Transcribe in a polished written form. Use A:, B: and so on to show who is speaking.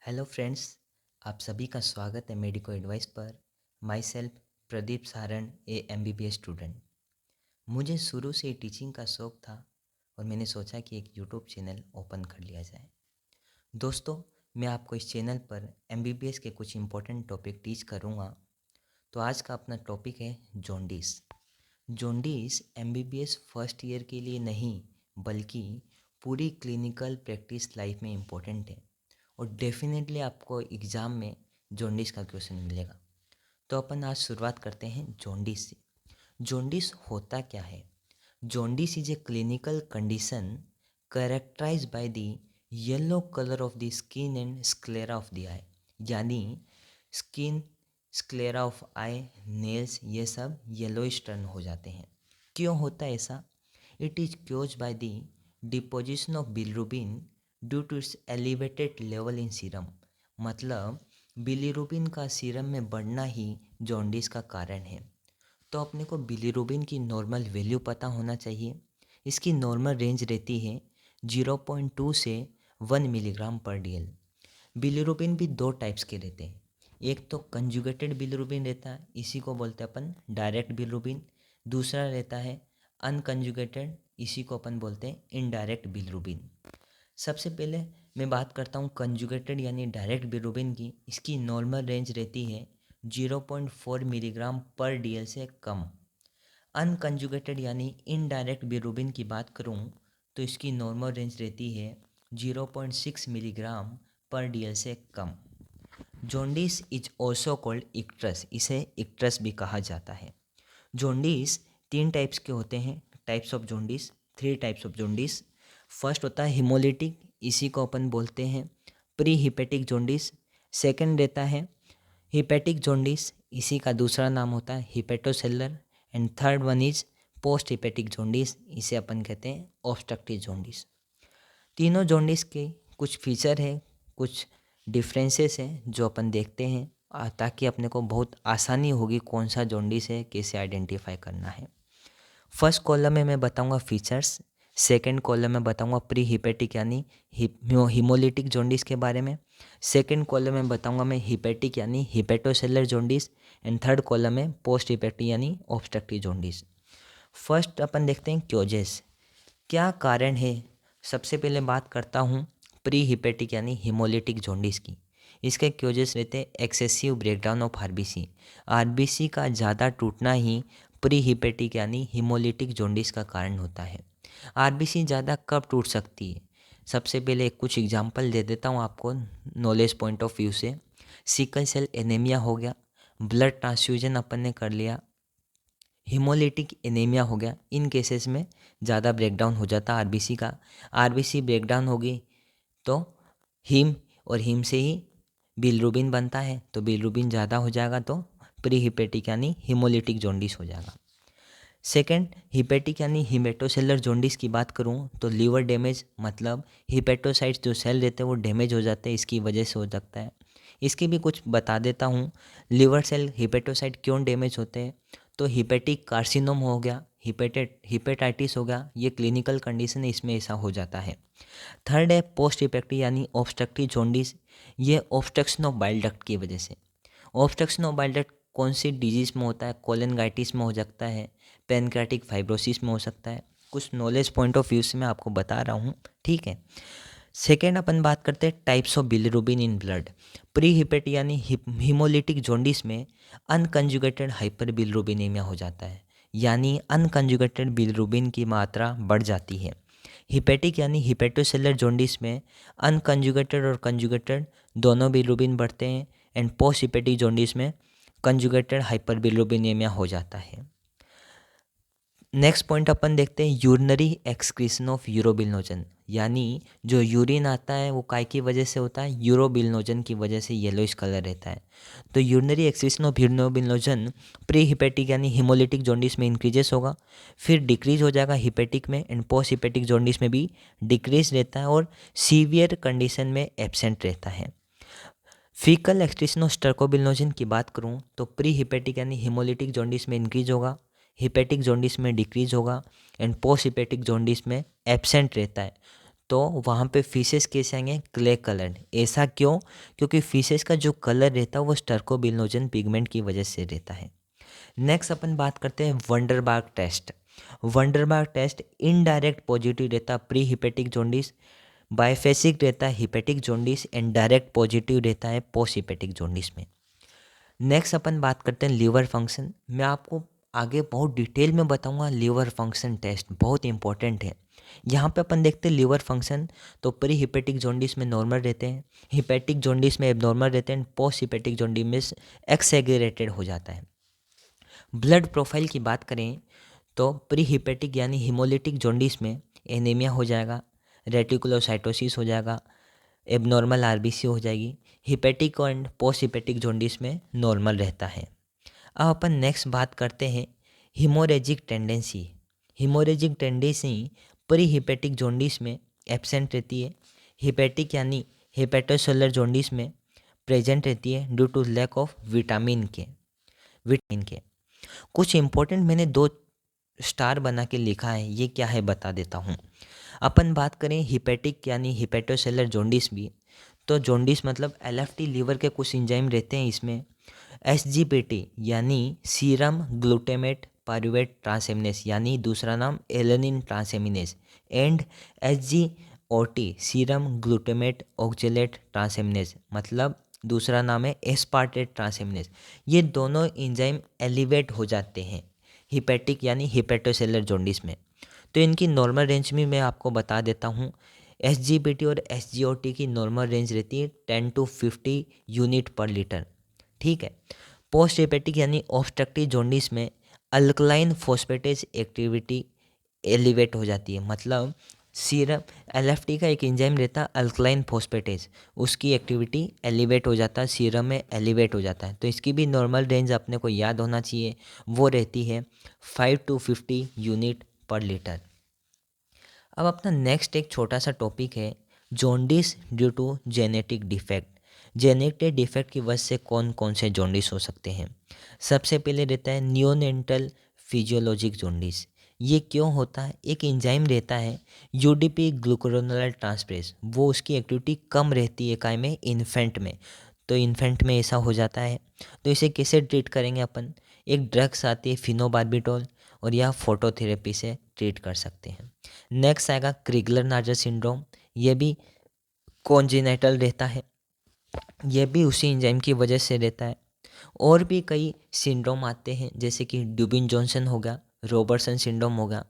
A: Hello friends, आप सभी का स्वागत है मेडिको एडवाइस पर। My self Pradeep Saran A MBBS student. मुझे शुरू से ही टीचिंग का शौक़ था और मैंने सोचा कि एक यूट्यूब चैनल ओपन कर लिया जाए। दोस्तों, मैं आपको इस चैनल पर MBBS के कुछ इंपॉर्टेंट टॉपिक टीच करूँगा। तो आज का अपना टॉपिक है jaundice. Jaundice MBBS first year के लिए नहीं बल्कि पूरी क्लिनिकल प्रैक्टिस लाइफ में इम्पोर्टेंट है और डेफिनेटली आपको एग्ज़ाम में जॉन्डिस का क्वेश्चन मिलेगा। तो अपन आज शुरुआत करते हैं जॉन्डिस से। जॉन्डिस होता क्या है? Jaundice is a clinical condition characterise by the yellow colour of the skin and sclera of the eye. यानी skin, sclera of eye, nails, ये सब येलोइश टर्न हो जाते हैं। क्यों होता है ऐसा? It is cause by the deposition of bilirubin due to its elevated level in serum. मतलब बिलिरुबिन का सीरम में बढ़ना ही जॉन्डिस का कारण है। तो अपने को बिलिरुबिन की नॉर्मल वैल्यू पता होना चाहिए। इसकी नॉर्मल रेंज रहती है 0.2 से 1 मिलीग्राम पर DL। बिलिरुबिन भी दो टाइप्स के रहते हैं। एक तो कंजुगेटेड बिलिरुबिन रहता है, इसी को बोलते हैं अपन डायरेक्ट बिलिरुबिन। दूसरा रहता है अनकंजुगेटेड, इसी को अपन बोलते हैं इनडायरेक्ट बिलिरुबिन। सबसे पहले मैं बात करता हूँ कंजुगेटेड यानी डायरेक्ट बिलिरुबिन की। इसकी नॉर्मल रेंज रहती है 0.4 मिलीग्राम पर DL से कम। अनकंजुगेटेड यानी इनडायरेक्ट बिलिरुबिन की बात करूँ तो इसकी नॉर्मल रेंज रहती है 0.6 मिलीग्राम पर DL से कम। जॉन्डिस इज ऑल्सो कॉल्ड इक्ट्रस, इसे इक्ट्रस भी कहा जाता है। जॉन्डिस 3 टाइप्स के होते हैं। Types of jaundice, 3 types of jaundice. First होता है हिमोलिटिक, इसी को अपन बोलते हैं प्री हिपेटिक जॉन्डिस। सेकंड रहता है हिपेटिक जॉन्डिस, इसी का दूसरा नाम होता है hepatocellular. And third one is post hepatic jaundice, इसे अपन कहते हैं ऑब्स्ट्रक्टिव जॉन्डिस। तीनों जॉन्डिस के कुछ फीचर है, कुछ डिफरेंसेस हैं जो अपन देखते हैं ताकि अपने को बहुत आसानी होगी कौन सा जॉन्डिस है, कैसे आइडेंटिफाई करना है। फर्स्ट कॉलम में मैं बताऊंगा फीचर्स, सेकंड कॉलम में बताऊंगा प्री हिपेटिक यानी हिमोलिटिक जॉन्डिस के बारे में। सेकंड कॉलम में बताऊंगा मैं हिपेटिक यानी हिपेटोसेलर जॉन्डिस। एंड थर्ड कॉलम में पोस्ट हिपेटिक यानी ऑब्स्ट्रक्टिव जॉन्डिस। फर्स्ट अपन देखते हैं क्योजेस, क्या कारण है। सबसे पहले बात करता हूँ प्री हिपेटिक यानी हिमोलिटिक जॉन्डिस की। इसके क्योजेस रहते हैं एक्सेसिव ब्रेकडाउन ऑफ आरबीसी का ज़्यादा टूटना ही प्री हिपेटिक यानी हिमोलिटिक जॉन्डिस का कारण होता है। आरबीसी ज़्यादा कब टूट सकती है? सबसे पहले कुछ एग्जांपल दे देता हूँ आपको नॉलेज पॉइंट ऑफ व्यू से। सिकल सेल एनीमिया हो गया, ब्लड ट्रांसफ्यूजन अपन ने कर लिया, हिमोलिटिक एनीमिया हो गया। इन केसेस में ज़्यादा ब्रेकडाउन हो जाता है आरबीसी का। आरबीसी ब्रेकडाउन होगी तो हीम, और हीम से ही बिलिरुबिन बनता है, तो बिलिरुबिन ज़्यादा हो जाएगा तो प्री हिपेटिक यानी हिमोलिटिक जॉन्डिस हो जाएगा। सेकेंड हिपेटिक यानी हिमेटोसेलर जॉन्डिस की बात करूं तो लीवर डैमेज, मतलब हिपेटोसाइट्स जो सेल रहते हैं वो डैमेज हो जाते हैं, इसकी वजह से हो सकता है। इसके भी कुछ बता देता हूं, लिवर सेल हिपेटोसाइट क्यों डैमेज होते हैं। तो हिपेटिक कार्सिनोम हो गया, हिपेटाइटिस हो गया, ये क्लिनिकल कंडीशन है, इसमें ऐसा हो जाता है। थर्ड है पोस्ट हिपेटिक यानी ऑब्स्ट्रक्टिव जॉन्डिस, ये ऑब्स्ट्रक्शन ऑफ बाइल डक्ट की वजह से। ऑब्स्ट्रक्शन ऑफ बाइल डक्ट कौन सी डिजीज में होता है? कोलिनगाइटिस में हो सकता है, पैनक्रियाटिक फाइब्रोसिस में हो सकता है। कुछ नॉलेज पॉइंट ऑफ व्यू से मैं आपको बता रहा हूँ, ठीक है। सेकेंड अपन बात करते हैं types of bilirubin in blood. Pre hepatic यानी हिमोलिटिक जॉन्डिस में अनकंजुगेटेड हाइपर बिलिरुबिनेमिया हो जाता है, यानी अनकंजुगेटेड बिलिरुबिन की मात्रा बढ़ जाती है। हिपेटिक यानी हिपेटोसेलर जॉन्डिस में अनकंजुगेटेड और कंजुगेटेड दोनों बिलिरुबिन बढ़ते हैं। एंड पोस्ट हिपेटिक जॉन्डिस में कंजुगेटेड हाइपर बिलिरुबिनेमिया हो जाता है। नेक्स्ट पॉइंट अपन देखते हैं यूरिनरी एक्सक्रीशन ऑफ यूरोबिलिनोजन, यानी जो यूरिन आता है वो काय की वजह से होता है? यूरोबिलिनोजन की वजह से येलोइश कलर रहता है। तो urinary excretion of urobilinogen pre hepatic यानी हिमोलिटिक जॉन्डिस में इंक्रीजेस होगा, फिर डिक्रीज हो जाएगा हिपेटिक में, एंड पोस्ट हिपेटिक जॉन्डिस में भी डिक्रीज रहता है और सीवियर कंडीशन में एब्सेंट रहता है। फीकल एक्सक्रीशन ऑफ स्टर्कोबिलिनोजन की बात करूँ तो प्री हिपेटिक यानी हिमोलिटिक जॉन्डिस में इंक्रीज होगा, हिपेटिक जॉन्डिस में डिक्रीज होगा, एंड पोस्ट हिपेटिक जॉन्डिस में एब्सेंट रहता है। तो वहाँ पे फिशेस कैसे आएंगे? Clay coloured. ऐसा क्यों? क्योंकि फिशेस का जो कलर रहता है वो स्टर्कोबिलिनोजन पिगमेंट की वजह से रहता है। नेक्स्ट अपन बात करते हैं वंडरबार्ग टेस्ट। वंडरबार्ग टेस्ट इनडायरेक्ट पॉजिटिव रहता प्री हिपेटिक जॉन्डिस, बायफेसिक रहता है hepatic jaundice and direct positive रहता है पोस्ट हिपेटिक जॉन्डिस में। नेक्स्ट अपन बात करते हैं लीवर फंक्शन। मैं आपको आगे बहुत डिटेल में बताऊंगा। लीवर फंक्शन टेस्ट बहुत इंपॉर्टेंट है। यहाँ पे अपन देखते हैं लीवर फंक्शन, तो प्री हिपेटिक जॉन्डिस में नॉर्मल रहते हैं, हिपेटिक जॉन्डिस में एबनॉर्मल रहते हैं, पोस्ट हिपेटिक जॉन्डिस में एक्सेगरेटेड हो जाता है। ब्लड प्रोफाइल की बात करें तो प्री हिपेटिक यानी हिमोलिटिक जॉन्डिस में एनीमिया हो जाएगा, रेटिकुलोसाइटोसिस हो जाएगा, एबनॉर्मल आरबीसी हो जाएगी। Hepatic and post hepatic jaundice में नॉर्मल रहता है। अब अपन नेक्स्ट बात करते हैं haemorrhagic tendency. Haemorrhagic tendency pre hepatic jaundice में एब्सेंट रहती है, हिपेटिक यानी हेपेटोसेलुलर जॉन्डिस में प्रेजेंट रहती है due to lack of vitamin K. कुछ इंपॉर्टेंट मैंने 2 स्टार बना के लिखा है, ये क्या है बता देता हूँ। अपन बात करें हिपेटिक यानी हिपेटोसेलुलर जॉन्डिस भी, तो जॉन्डिस मतलब एलएफटी लीवर के कुछ एंजाइम रहते हैं इसमें। एसजीपीटी यानी सीरम ग्लूटामेट पायरुवेट ट्रांसएमिनेस यानी दूसरा नाम alanine transaminase, and SGOT serum glutamate oxalate transaminase मतलब दूसरा नाम है एस्पार्टेट ट्रांसएमिनेस। ये दोनों एंजाइम एलिवेट हो जाते हैं हिपेटिक यानी हिपेटोसेलुलर जॉन्डिस में। तो इनकी नॉर्मल रेंज में मैं आपको बता देता हूँ। एसजीपीटी और एसजीओटी की नॉर्मल रेंज रहती है 10 to 50 यूनिट पर लीटर। ठीक है। पोस्ट हेपेटिक यानी ऑब्स्ट्रक्टिव जॉन्डिस में अल्कलाइन फॉस्फेटेज एक्टिविटी एलिवेट हो जाती है, मतलब सीरम एलएफटी का एक एंजाइम रहता है अल्कलाइन फॉस्फेटेज, उसकी एक्टिविटी एलिवेट हो जाता है, सीरम में एलिवेट हो जाता है। तो इसकी भी नॉर्मल रेंज अपने को याद होना चाहिए, वो रहती है 5 to 50 यूनिट पर लीटर। अब अपना नेक्स्ट एक छोटा सा टॉपिक है jaundice due to genetic defect. Genetic defect की वजह से कौन कौन से जॉन्डिस हो सकते हैं? सबसे पहले रहता है नियोनेंटल फिजियोलॉजिक जॉन्डिस। ये क्यों होता है? एक एंजाइम रहता है यूडीपी ग्लूकुरोनोलाइड ट्रांसफरेज, वो उसकी एक्टिविटी कम रहती है काय में? इन्फेंट में। तो इन्फेंट में ऐसा हो जाता है, तो इसे कैसे ट्रीट करेंगे अपन? एक ड्रग्स आती है फिनोबार्बिटोल, और यह फोटोथेरेपी से ट्रीट कर सकते हैं। नेक्स्ट आएगा क्रिगलर नार्जर सिंड्रोम। ये भी कॉन्जेनिटल रहता है, यह भी उसी एंजाइम की वजह से रहता है। और भी कई सिंड्रोम आते हैं जैसे कि ड्यूबिन जॉनसन होगा, रॉबर्टसन सिंड्रोम होगा,